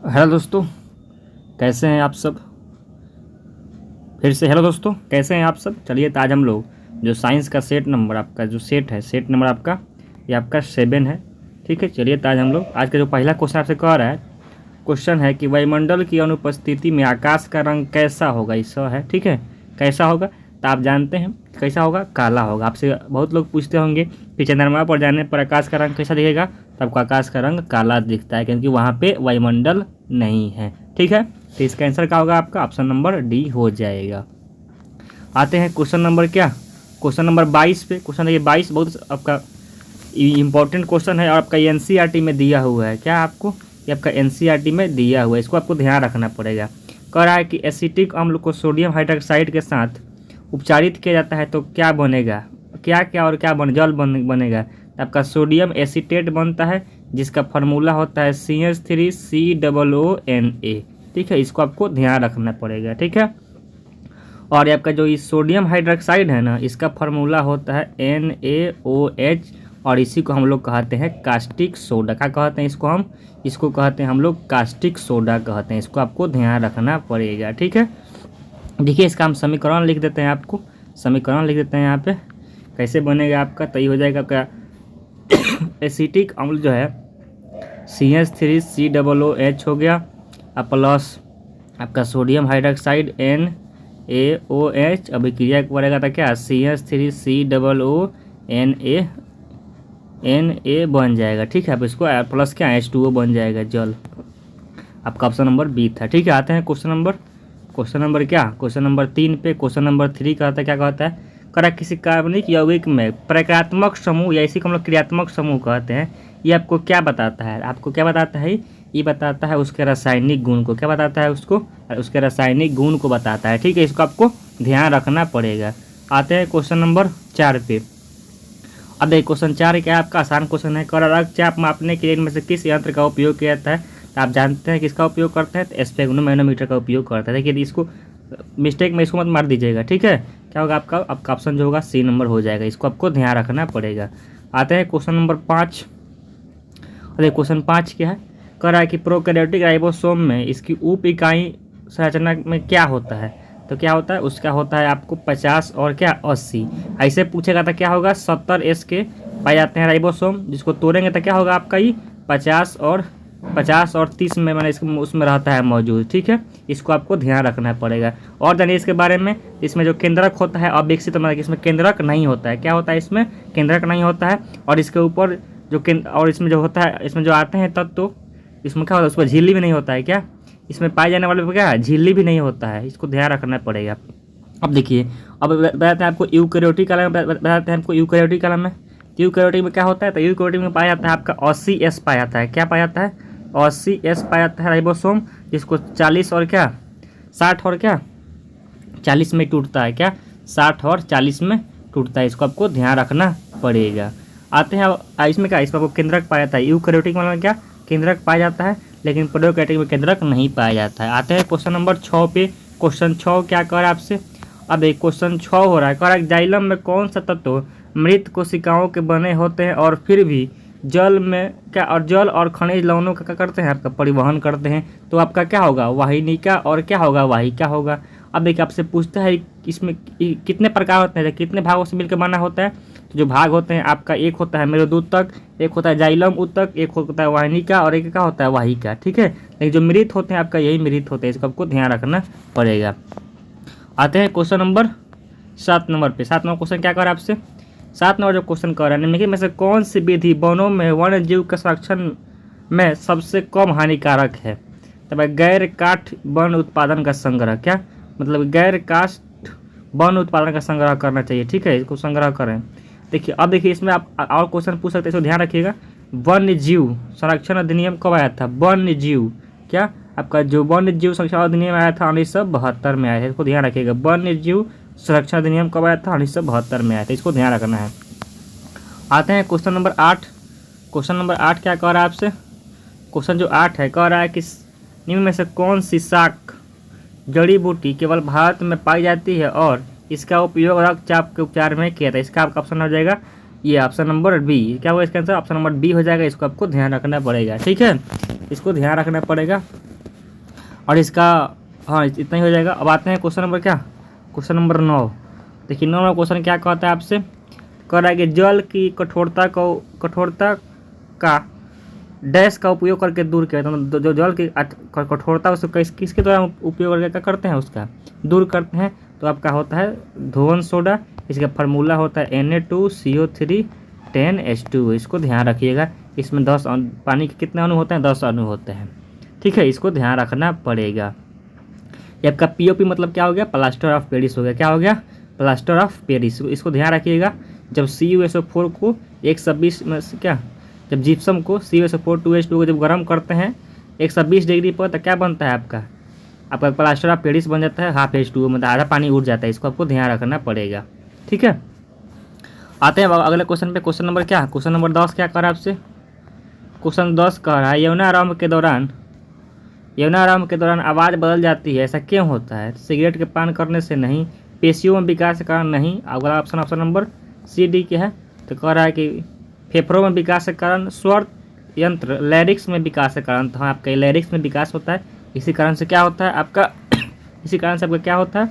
Hello दोस्तों, कैसे हैं आप सब। फिर से हेलो दोस्तों, कैसे हैं आप सब। चलिए, तो आज हम लोग जो साइंस का सेट नंबर आपका जो सेट है, सेट नंबर आपका ये आपका 7 है। ठीक है, चलिए, तो आज हम लोग आज का जो पहला क्वेश्चन आपसे कह रहा है, क्वेश्चन है कि वायुमंडल की अनुपस्थिति में आकाश का रंग कैसा होगा। इसका है, ठीक है, कैसा होगा। तो आप जानते हैं कैसा होगा, काला होगा। आपसे बहुत लोग पूछते होंगे कि चंद्रमा पर जाने पर आकाश का रंग कैसा दिखेगा। तो आपको आकाश का रंग काला दिखता है, क्योंकि वहाँ पे वायुमंडल नहीं है। ठीक है, तो इसका आंसर क्या होगा, आपका ऑप्शन नंबर डी हो जाएगा। आते हैं क्वेश्चन नंबर क्या, क्वेश्चन नंबर 22 पे। क्वेश्चन ये 22 बहुत आपका इम्पोर्टेंट क्वेश्चन है और आपका एनसीईआरटी में दिया हुआ है। क्या आपको, ये आपका एनसीईआरटी में दिया हुआ है, इसको आपको ध्यान रखना पड़ेगा। कह रहा है कि एसिटिक अम्ल को सोडियम हाइड्रोक्साइड के साथ उपचारित किया जाता है तो क्या बनेगा, क्या क्या और क्या जल बनेगा। आपका सोडियम एसीटेट बनता है, जिसका फार्मूला होता है CH3COONA। ठीक है, इसको आपको ध्यान रखना पड़ेगा। ठीक है, और ये आपका जो ये सोडियम हाइड्रोक्साइड है ना, इसका फार्मूला होता है NaOH, और इसी को हम लोग कहते हैं कास्टिक सोडा। क्या कहते हैं इसको कहते हैं हम लोग कास्टिक सोडा कहते हैं। इसको आपको ध्यान रखना पड़ेगा। ठीक है, देखिए, इसका हम समीकरण लिख देते हैं, आपको समीकरण लिख देते हैं यहाँ पे। कैसे बनेगा आपका, तो ये हो जाएगा आपका एसिटिक अम्ल जो है CH3COOH हो गया, प्लस आपका सोडियम हाइड्रोक्साइड NaOH, अभिक्रिया करेगा था क्या CH3COONA बन जाएगा। ठीक है, अब इसको प्लस क्या H2O बन जाएगा, जल। आपका ऑप्शन नंबर बी था। ठीक है, आते हैं क्वेश्चन नंबर क्या, क्वेश्चन नंबर 3 पे। क्वेश्चन नंबर 3 कहता है, क्या कहता है, करा किसी कार्बनिक यौगिक में प्रक्रियात्मक समूह या इसी को हम लोग क्रियात्मक समूह कहते हैं, ये आपको क्या बताता है। आपको क्या बताता है, ये बताता है उसके रासायनिक गुण को। क्या बताता है उसको, उसके रासायनिक गुण को बताता है। ठीक है, इसको आपको ध्यान रखना पड़ेगा। आते हैं क्वेश्चन नंबर 4 पे। अब देखिए, क्वेश्चन 4 क्या है, आपका आसान क्वेश्चन है। कर रक्तचाप मापने के लिए इनमें से किस यंत्र का उपयोग किया जाता है। तो आप जानते हैं किसका उपयोग करते हैं, तो स्पेग्नोमैनोमीटर का उपयोग करते हैं। देखिए, इसको मिस्टेक में इसको मत मार दीजिएगा। ठीक है, क्या होगा आपका ऑप्शन जो होगा सी नंबर हो जाएगा। इसको आपको ध्यान रखना पड़ेगा। आते हैं क्वेश्चन नंबर 5। अरे क्वेश्चन 5 क्या है, कह रहा है कि प्रोकैरियोटिक राइबोसोम में इसकी उप इकाई संरचना में क्या होता है। तो क्या होता है, उसका होता है आपको 50 और क्या 80। ऐसे पूछेगा तो क्या होगा, 70S के पाए जाते हैं राइबोसोम, जिसको तोड़ेंगे तो क्या होगा आपका ये 50 और 30 में मैंने उसमें रहता है मौजूद। ठीक है, इसको आपको ध्यान रखना पड़ेगा। और जानिए इसके बारे में, इसमें जो केंद्रक होता है अविकसित, मतलब इसमें केंद्रक नहीं होता है। क्या होता है, इसमें केंद्रक नहीं होता है। और इसके ऊपर जो और इसमें जो होता है, इसमें जो आते हैं तत्व, तो इसमें क्या होता है, उस पर झिल्ली भी नहीं होता है। क्या इसमें पाए जाने वाले पर क्या झिल्ली भी नहीं होता है। इसको ध्यान रखना पड़ेगा। अब देखिए, अब बताते हैं आपको यूकैरियोटिक कॉलम में, बताते हैं आपको यूकैरियोटिक कॉलम में। यूकैरियोटिक में क्या होता है, तो यूकैरियोटिक में पाया जाता है आपका 80S पाया जाता है। क्या पाया जाता है, 80S पाया जाता है राइबोसोम, जिसको 40 और क्या 60 और क्या 40 में टूटता है। क्या 60 और 40 में टूटता है। इसको आपको ध्यान रखना पड़ेगा। आते हैं अब इसमें क्या, इसमें आपको केंद्रक पाया जाता है। यूकैरियोटिक में क्या केंद्रक पाया जाता है, लेकिन प्रोकैरियोटिक में केंद्रक नहीं पाया जाता है। आते हैं क्वेश्चन नंबर 6 पे। क्वेश्चन 6 क्या कर रहा है आपसे, अब एक क्वेश्चन 6 हो रहा है। कह रहा है जाइलम में कौन सा तत्व मृत कोशिकाओं के बने होते हैं और फिर भी जल में क्या, और जल और खनिज लवणों का क्या करते हैं, आपका परिवहन करते हैं। तो आपका क्या होगा, वाहिनिका और क्या होगा, वाहिका होगा। अब देखिए, आपसे पूछता है इसमें कितने प्रकार होते हैं, कितने भागों से मिलकर बना होता है। तो जो भाग होते हैं आपका, एक होता है मेरुदूतक, एक होता है जाइलम ऊतक, एक होता है वाहिनिका और एक क्या होता है वाहिका। ठीक है, लेकिन जो मृत होते हैं आपका यही मृत होते हैं। इसको आपको ध्यान रखना पड़ेगा। आते हैं क्वेश्चन नंबर 7 नंबर पे। 7 नंबर क्वेश्चन क्या कर रहा है आपसे, 7 नंबर जो क्वेश्चन कर रहा है, निम्नलिखित में से कौन सी विधि वनों में वन्य जीव के संरक्षण में सबसे कम हानिकारक है। तब गैर काठ वन उत्पादन का संग्रह। क्या मतलब, गैर काठ वन उत्पादन का संग्रह करना चाहिए। ठीक है, इसको संग्रह करें। देखिए, अब देखिए, इसमें आप और क्वेश्चन पूछ सकते हैं, इसको ध्यान रखिएगा। वन्य जीव संरक्षण अधिनियम कब आया था, वन्य जीव, क्या आपका जो वन्य जीव संरक्षण अधिनियम आया था 1972 में आया था। इसको ध्यान रखिएगा, वन्य जीव संरक्षण अधिनियम कब आया था, 1972 में आया था। इसको ध्यान रखना है। आते हैं क्वेश्चन नंबर 8। क्वेश्चन नंबर 8 क्या कह रहा है आपसे, क्वेश्चन जो 8 है, कह रहा है कि निम्न में से कौन सी शाक जड़ी बूटी केवल भारत में पाई जाती है और इसका उपयोग रक्तचाप के उपचार में किया था। इसका आपका ऑप्शन हो जाएगा ये ऑप्शन नंबर बी। क्या होगा इसका आंसर, ऑप्शन नंबर बी हो जाएगा। इसको आपको ध्यान रखना पड़ेगा। ठीक है, इसको ध्यान रखना पड़ेगा। और इसका हाँ इतना ही हो जाएगा। अब आते हैं क्वेश्चन नंबर क्या, क्वेश्चन नंबर 9। देखिए 9 नंबर क्वेश्चन क्या कहता है आपसे, कह रहा है कि जल की कठोरता का डैश का उपयोग करके दूर किया, तो जो जल की कठोरता उसको किसके द्वारा उपयोग करके क्या करते हैं, उसका दूर करते हैं। तो आपका होता है धोवन सोडा, इसका फार्मूला होता है Na2CO3 10H2। इसको ध्यान रखिएगा, इसमें 10 पानी के कितने अणु होते हैं, 10 अणु होते हैं, ठीक है, इसको ध्यान रखना पड़ेगा। ये आपका POP मतलब क्या हो गया, प्लास्टर ऑफ पेरिस हो गया, क्या हो गया, प्लास्टर ऑफ पेरिस। इसको ध्यान रखिएगा। जब CuSO4 को 120 में से क्या, जब जिप्सम को CuSO4 2H2 को जब गर्म करते हैं 120 डिग्री पर, तो क्या बनता है आपका प्लास्टर ऑफ पेरिस बन जाता है, हाफ H2O, मतलब आधा पानी उड़ जाता है। इसको आपको ध्यान रखना पड़ेगा, ठीक है। आते हैं अगले क्वेश्चन पे, क्वेश्चन नंबर क्या, क्वेश्चन नंबर 10 क्या कर रहा है आपसे, क्वेश्चन 10 कह रहा है यौनारंभ के दौरान आवाज़ बदल जाती है, ऐसा क्यों होता है। सिगरेट के पान करने से नहीं, पेशियों में विकास के कारण नहीं। अगला ऑप्शन नंबर C, D क्या है, तो कह रहा है कि फेफड़ों में विकास के कारण, स्वर यंत्र लैरिक्स में विकास के कारण। तो हाँ, आपका लैरिक्स में विकास होता है, इसी कारण से क्या होता है आपका इसी कारण से आपका क्या होता है,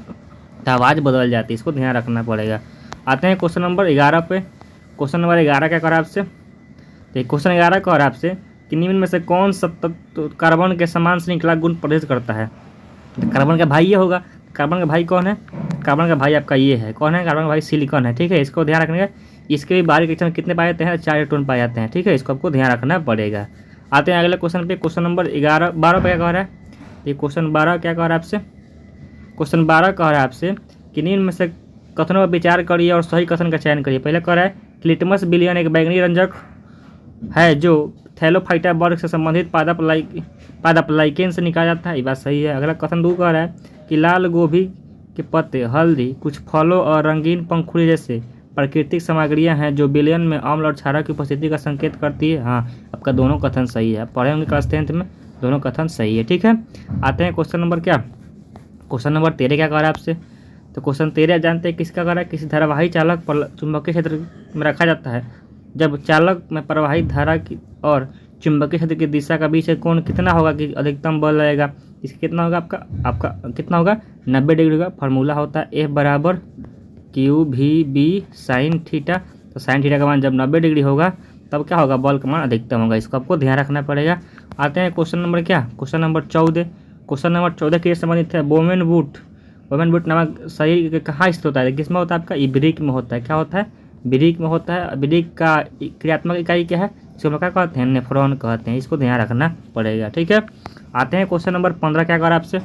तो आवाज़ बदल जाती है। इसको ध्यान रखना पड़ेगा। आते हैं क्वेश्चन नंबर 11 पे। क्वेश्चन नंबर 11 क्या कर रहा है आपसे, तो क्वेश्चन 11 कह रहा है आपसे कि निम्न में से कौन सा तत्व कार्बन के समान श्रृंखला गुण प्रदर्शित करता है। तो कार्बन का भाई ये होगा। कार्बन का भाई कौन है, कार्बन का भाई आपका ये है, कौन है, कार्बन का भाई सिलिकॉन है, ठीक है। इसको ध्यान रखने का। इसके भी बारीक इलेक्ट्रॉन कितने पाए जाते हैं, 4 इलेक्ट्रॉन पाए जाते हैं, ठीक है। इसको आपको ध्यान रखना पड़ेगा। आते हैं अगले क्वेश्चन पे, क्वेश्चन नंबर 12 पे क्या कह रहा है, ये क्वेश्चन 12 क्या कह रहा है आपसे, क्वेश्चन 12 कह रहा है आपसे कि निम्न में से कथनों पर विचार करिए और सही कथन का चयन करिए। पहले कह रहा है लिटमस विलियन एक बैंगनी रंजक है जो थैलोफाइटा वर्ग से संबंधित पादप लाइकेन से निकाला जाता है, ये बात सही है। अगला कथन 2 कह रहा है कि लाल गोभी के पत्ते, हल्दी, कुछ फलों और रंगीन पंखुड़ी जैसे प्राकृतिक सामग्रियां हैं जो विलयन में अम्ल और क्षारा की उपस्थिति का संकेत करती है। हाँ, आपका दोनों कथन सही है, पढ़े होंगे क्लास 10th में, दोनों कथन सही है, ठीक है। आते हैं क्वेश्चन नंबर क्या, क्वेश्चन नंबर 13 क्या कह रहा है आपसे, तो क्वेश्चन 13 जानते हैं किसका कह रहा है, किसी धारावाही चालक चुंबकीय क्षेत्र में रखा जाता है जब चालक में प्रवाहित धारा की और चुंबकीय क्षेत्र की दिशा का बीच कोण कितना होगा कि अधिकतम बल लगेगा। इसका कितना होगा, आपका कितना होगा, 90 डिग्री का। फार्मूला होता है F बराबर QVB साइन थीटा। तो साइन थीटा का मान जब 90 डिग्री होगा तब क्या होगा, बल का मान अधिकतम होगा। इसको आपको ध्यान रखना पड़ेगा। आते हैं क्वेश्चन नंबर क्या, क्वेश्चन नंबर 14। क्वेश्चन नंबर 14 के संबंधित है बोमेन बूट नामक शरीर के कहाँ स्थित होता है, किस में होता है, आपका इब्रिक में होता है। क्या होता है, ब्रिक में होता है। ब्रिक का क्रियात्मक इकाई क्या है, इसको क्या कहते हैं, नेफ्रॉन कहते हैं। इसको ध्यान रखना पड़ेगा, ठीक है। आते हैं क्वेश्चन नंबर 15 क्या कह रहा है आपसे,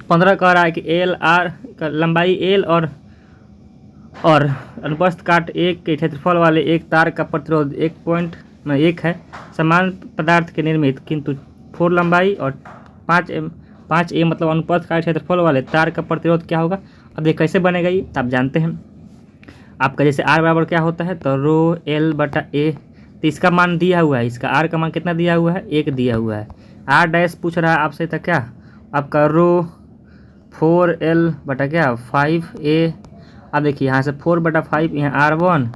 15 कह रहा है कि LR का लंबाई L और अनुप्रस्थ काट 1 के क्षेत्रफल वाले एक तार का प्रतिरोध 1 है। समान पदार्थ के निर्मित किंतु 4 लंबाई और 5A मतलब अनुप्रस्थ काट क्षेत्रफल वाले तार का प्रतिरोध क्या होगा। अब ये कैसे बनेगा, ये तो आप जानते हैं। आपका जैसे R बराबर क्या होता है, तो रो L/A। तो इसका मान दिया हुआ है, इसका R का मान कितना दिया हुआ है, 1 दिया हुआ है। R डैश पूछ रहा है आपसे, तो क्या आपका रो 4L/5A। अब देखिए यहाँ से 4/5, यहाँ R1,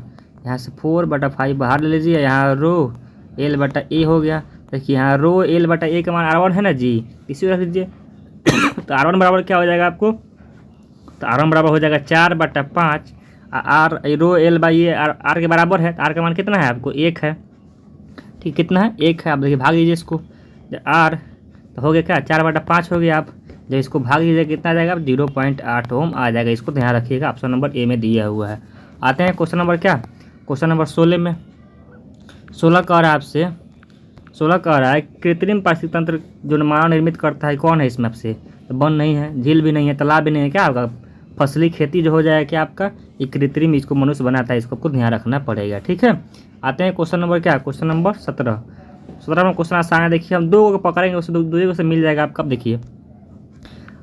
यहाँ से 4/5 बाहर ले लीजिए, यहाँ रो L/A हो गया। देखिए यहाँ रो L/A का मान R1 है ना जी, इसी रख लीजिए। तो R1 बराबर क्या हो जाएगा आपको, तो R1 बराबर हो जाएगा 4/5। रो L/A R के बराबर है, तो R का मान कितना है आपको, 1 है, ठीक, कितना है, 1 है। आप देखिए भाग दीजिए इसको, R तो हो गया क्या, 4/5 हो गया। आप जब इसको भाग दीजिए कितना आ जाएगा, 0.8 ओम आ जाएगा। इसको ध्यान रखिएगा, ऑप्शन नंबर A में दिया हुआ है। आते हैं क्वेश्चन नंबर क्या, क्वेश्चन नंबर 16 में। 16 कह रहा है आपसे, 16 कह रहा है कृत्रिम पारिस्थितिक तंत्र जो मानव निर्मित करता है कौन है इसमें आपसे, तो वन नहीं है, झील भी नहीं है, तालाब भी नहीं है, क्या आपका फसली खेती जो हो जाएगा क्या आपका, ये कृत्रिम, इसको मनुष्य बनाता है। इसको आपको ध्यान रखना पड़ेगा, ठीक है। आते हैं क्वेश्चन नंबर क्या, क्वेश्चन नंबर 17 में क्वेश्चन आसान है। देखिए हम 2 को पकड़ेंगे, उससे दूसरे से मिल जाएगा आपका। अब देखिए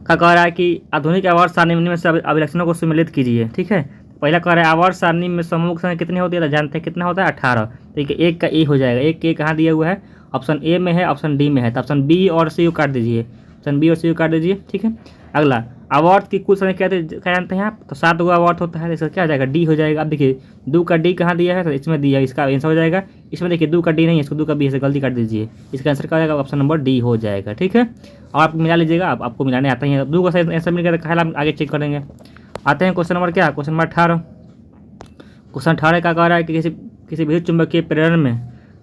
क्या कह रहा है कि आधुनिक आवर्त सारणी में से अभिलक्षणों को सम्मिलित कीजिए, ठीक है। पहला कह रहा है आवर्त सारणी में समूह संख्या कितनी होती है, तो जानते हैं कितना होता है, 18। ठीक है, 1 का A हो जाएगा। 1 कहाँ दिया हुआ है, ऑप्शन A में है, ऑप्शन D में है। तो ऑप्शन B और C को काट दीजिए, ऑप्शन B और C को काट दीजिए, ठीक है। अगला अवार्ड की कुल संख्या क्या जानते हैं आप? तो 7 गो अवार्ड होता है, इसका क्या हो जाएगा? डी हो जाएगा। अब देखिए 2 का डी कहाँ दिया है? तो इसमें दिया है, इसका आंसर हो जाएगा। इसमें देखिए 2 का डी नहीं है, इसको 2 का बी है, गलती कर दीजिए। इसका आंसर क्या हो जाएगा? ऑप्शन नंबर डी हो जाएगा। ठीक है, और आप मिला लीजिएगा, आपको मिलाने आता ही है। 2 का सही आंसर मिल गया तो हम आगे चेक करेंगे। आते हैं क्वेश्चन नंबर क्या? Question number 18। क्वेश्चन 18 क्या कह रहा है कि किसी विद्युत चुंबकीय प्रेरण में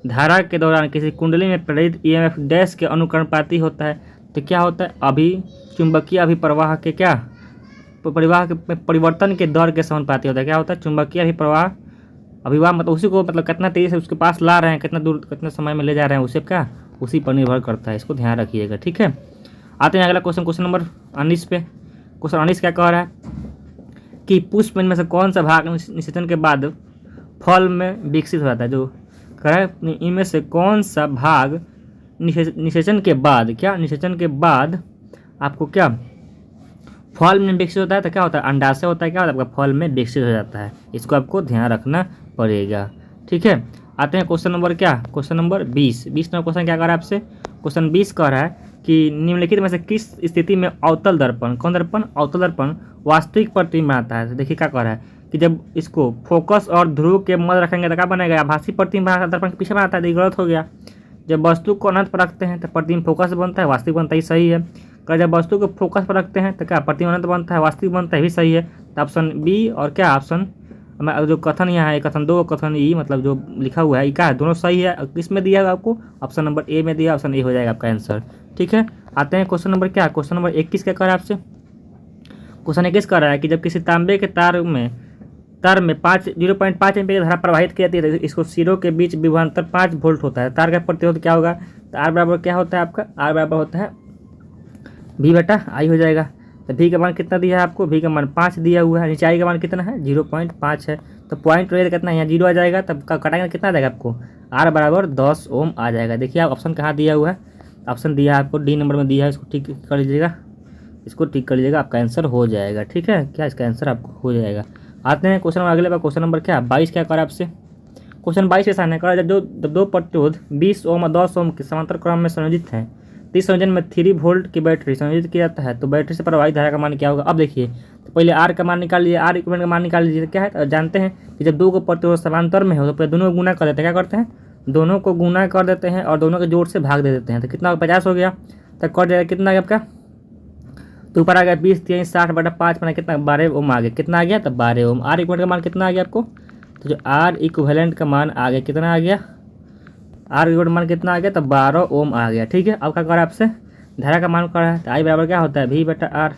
धारा के दौरान किसी कुंडली में प्रेरित ईएमएफ डैश के अनुकरणपाती होता है। तो क्या होता है? अभी चुंबकीय अभिप्रवाह के क्या परिवाह के परिवर्तन के दर के समानुपाती होता है। क्या होता है? चुंबकीय अभिवाह मतलब उसी को, मतलब कितना तेजी से उसके पास ला रहे हैं, कितना दूर कितने समय में ले जा रहे हैं, उसे क्या उसी पर निर्भर करता है। इसको ध्यान रखिएगा। ठीक है, आते हैं अगला क्वेश्चन, क्वेश्चन नंबर 19 पे। क्वेश्चन 19 क्या कह रहा है कि पुष्प में से कौन सा भाग निषेचन के बाद फल में विकसित हो जाता है? जो कह रहा है इनमें से कौन सा भाग निषेचन के बाद निषेचन के बाद आपको क्या फल में विकसित होता है? तो क्या होता है? अंडाशय होता है, क्या होता है आपका? फल में विकसित हो जाता है। इसको आपको ध्यान रखना पड़ेगा। ठीक है, आते हैं क्वेश्चन नंबर क्या? क्वेश्चन नंबर 20 नंबर क्वेश्चन क्या कर रहा है आपसे? क्वेश्चन 20 कह रहा है कि निम्नलिखित में से किस स्थिति में अवतल दर्पण, कौन दर्पण? अवतल दर्पण वास्तविक प्रतिबिंब बनाता है। तो देखिए क्या कह रहा है कि जब इसको फोकस और ध्रुव के मध्य रखेंगे तो क्या बनेगा? आभासी प्रतिबिंब बनाता है, दर्पण के पीछे बनाता है। तो गलत हो गया। जब वस्तु को अनंत पर रखते हैं तो प्रतिबिंब फोकस बनता है, वास्तविक बनता है, सही है। अगर जब वस्तु को फोकस पर रखते हैं तो क्या प्रतिबिंब अनंत बनता है, वास्तविक बनता है, भी सही है। तो ऑप्शन बी और क्या ऑप्शन जो कथन यहाँ है, कथन 2 कथन ई मतलब जो लिखा हुआ है, क्या है? दोनों सही है। किस में दिया है आपको? ऑप्शन नंबर ए में दिया, ऑप्शन ए हो जाएगा आपका आंसर। ठीक है, आते हैं क्वेश्चन नंबर क्या? क्वेश्चन नंबर 21 क्या कर रहा है आपसे? क्वेश्चन 21 कर रहा है कि जब किसी तांबे के तार में 0.5 एम्पीयर धारा प्रवाहित की जाती है तो इसको सिरों के बीच विभवांतर 5 वोल्ट होता है। तार का प्रतिरोध क्या होगा? तो आर बराबर क्या होता है आपका? आर बराबर होता है V बटा आई हो जाएगा। तो V का मान कितना दिया है आपको? V का मान 5 दिया हुआ है। नीचे आई का मान कितना है? 0.5 है। तो पॉइंट रेट कितना है? यहाँ 0 आ जाएगा, तब कटाएंगे कितना आ जाएगा आपको? R बराबर 10 ओम आ जाएगा। देखिए आप ऑप्शन कहाँ दिया हुआ है? ऑप्शन दिया है आपको डी नंबर में दिया है। इसको ठीक कर लीजिएगा, इसको ठीक कर लीजिएगा, आपका आंसर हो जाएगा। ठीक है, क्या इसका आंसर आपको हो जाएगा। आते हैं क्वेश्चन अगले पर। क्वेश्चन नंबर क्या? 22 क्या कर आपसे? क्वेश्चन 22 ऐसा है कर जब दो प्रतिरोध 20 ओम और 10 ओम के समांतर क्रम में संयोजित हैं, तो इस संयोजन में 3 वोल्ट की बैटरी संयोजित किया जाता है, तो बैटरी से प्रवाहित धारा का मान क्या होगा? अब देखिए तो पहले आर का मान निकाल लीजिए, आर इक्विवेलेंट का मान निकाल लीजिए। क्या है? तो जानते हैं कि जब 2 को प्रतिरोध समांतर में हो तो पहले दोनों को गुना कर देते हैं। क्या करते हैं? दोनों को गुना कर देते हैं और दोनों के जोड़ से भाग दे देते हैं। तो कितना 50 हो गया, तो कट जाएगा कितना आ गया आपका? तो ऊपर आ गया 20 3 60 बटा 5 बना कितना? 12 ओम आ गया। कितना आ गया? तो 12 ओम। आर इक्विवेलेंट का मान कितना आ गया आपको? तो जो आर इक्विवेलेंट का मान आ गया कितना आ गया? आर इक्विवेलेंट मान कितना आ गया? तो 12 ओम आ गया। ठीक है, अब क्या कर रहा है आपसे? धारा का मान कर रहा है। तो आई बराबर क्या होता है? V बटा आर।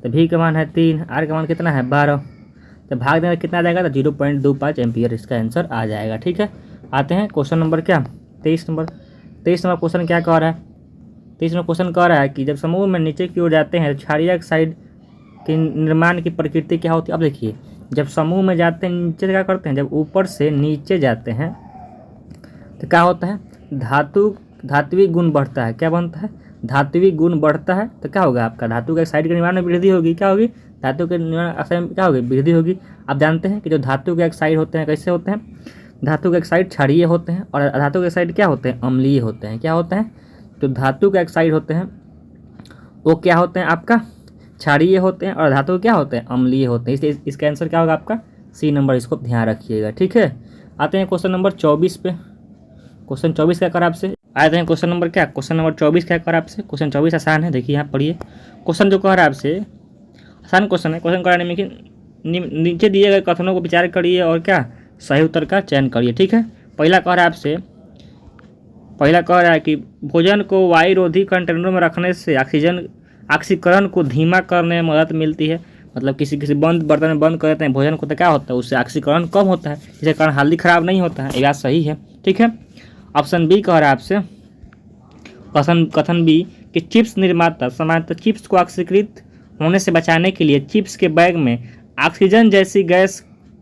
तो V का मान है 3, आर का मान कितना है? 12। तो भाग देना कितना आ जाएगा? तो 0.25 एम्पियर इसका आंसर आ जाएगा। ठीक है, आते हैं क्वेश्चन नंबर क्या? 23 नंबर क्वेश्चन क्या कह रहा है? 23 नंबर क्वेश्चन कह रहा है कि जब समूह में नीचे की ओर जाते हैं तो क्षारीय ऑक्साइड के निर्माण की प्रकृति क्या होती है? अब देखिए जब समूह में जाते हैं नीचे क्या करते हैं? जब ऊपर से नीचे जाते हैं तो क्या होता है? धात्विक गुण बढ़ता है। क्या बनता है? धात्विक गुण बढ़ता है। तो क्या होगा आपका? धातु के ऑक्साइड के निर्माण में वृद्धि होगी। क्या होगी? धातु के निर्माण ऑक्साइड में क्या होगी? वृद्धि होगी। आप जानते हैं कि जो धातु के ऑक्साइड होते हैं कैसे होते हैं? धातु के ऑक्साइड क्षारीय होते हैं और धातु के ऑक्साइड क्या होते हैं? अम्लीय होते हैं। क्या होते हैं? तो धातु के ऑक्साइड होते हैं वो क्या होते हैं आपका? क्षारीय होते हैं और धातु क्या होते हैं? अम्लीय होते हैं। इसलिए इसका आंसर क्या होगा आपका? C number. इसको ध्यान रखिएगा। ठीक है, आते हैं क्वेश्चन नंबर 24 पे। क्वेश्चन 24 क्या कर आपसे? आते हैं क्वेश्चन नंबर क्या? क्वेश्चन नंबर 24 क्या कर आपसे? क्वेश्चन 24 आसान है, देखिए यहाँ पढ़िए। क्वेश्चन जो कह रहा है आपसे आसान क्वेश्चन है। क्वेश्चन कराने में कि नीचे दिए गए कथनों को विचार करिए और क्या सही उत्तर का चयन करिए। ठीक है, पहला कह रहा है कि भोजन को वायुरोधी कंटेनरों में रखने से ऑक्सीकरण को धीमा करने में मदद मिलती है। मतलब किसी बंद बर्तन में बंद कर देते हैं भोजन को तो क्या होता है? उससे ऑक्सीकरण कम होता है, जिसके कारण हल्दी खराब नहीं होता है। ये बात सही है। ठीक है, ऑप्शन बी कह रहा है आपसे, कथन बी कि चिप्स निर्माता सामान्यतः चिप्स को ऑक्सीकृत होने से बचाने के लिए चिप्स के बैग में ऑक्सीजन जैसी गैस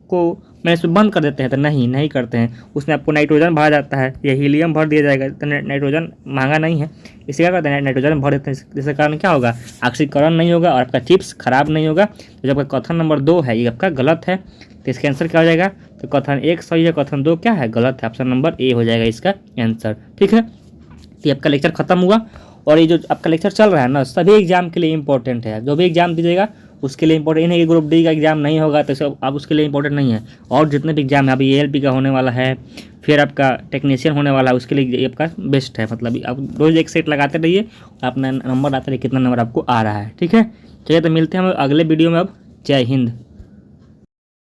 को मैंने इसमें बंद कर देते हैं। तो नहीं करते हैं, उसमें आपको नाइट्रोजन भरा जाता है या हीलियम भर दिया जाएगा। तो नाइट्रोजन महंगा नहीं है, इसे क्या करते हैं? नाइट्रोजन भर देते हैं, जिसके कारण क्या होगा? ऑक्सीकरण नहीं होगा और आपका चिप्स खराब नहीं होगा। तो जब आपका कथन नंबर 2 है ये आपका गलत है, तो इसका आंसर क्या हो जाएगा? तो कथन 1 सही है, कथन 2 क्या है? गलत है। ऑप्शन नंबर ए हो जाएगा इसका आंसर। ठीक है, तो आपका लेक्चर खत्म हुआ और ये जो आपका लेक्चर चल रहा है ना, सभी एग्जाम के लिए इंपॉर्टेंट है। जो भी एग्जाम दीजिएगा उसके लिए इंपॉर्टेंट नहीं है कि ग्रुप डी का एग्जाम नहीं होगा तो सब अब उसके लिए इंपॉर्टेंट नहीं है। और जितने भी एग्जाम है, अभी ALP का होने वाला है, फिर आपका टेक्नीशियन होने वाला है, उसके लिए ये आपका बेस्ट है। मतलब आप रोज़ एक सेट लगाते रहिए, अपना नंबर आते रहिए कितना नंबर आपको आ रहा है। ठीक है, चलिए तो मिलते हैं हम अगले वीडियो में। अब जय हिंद।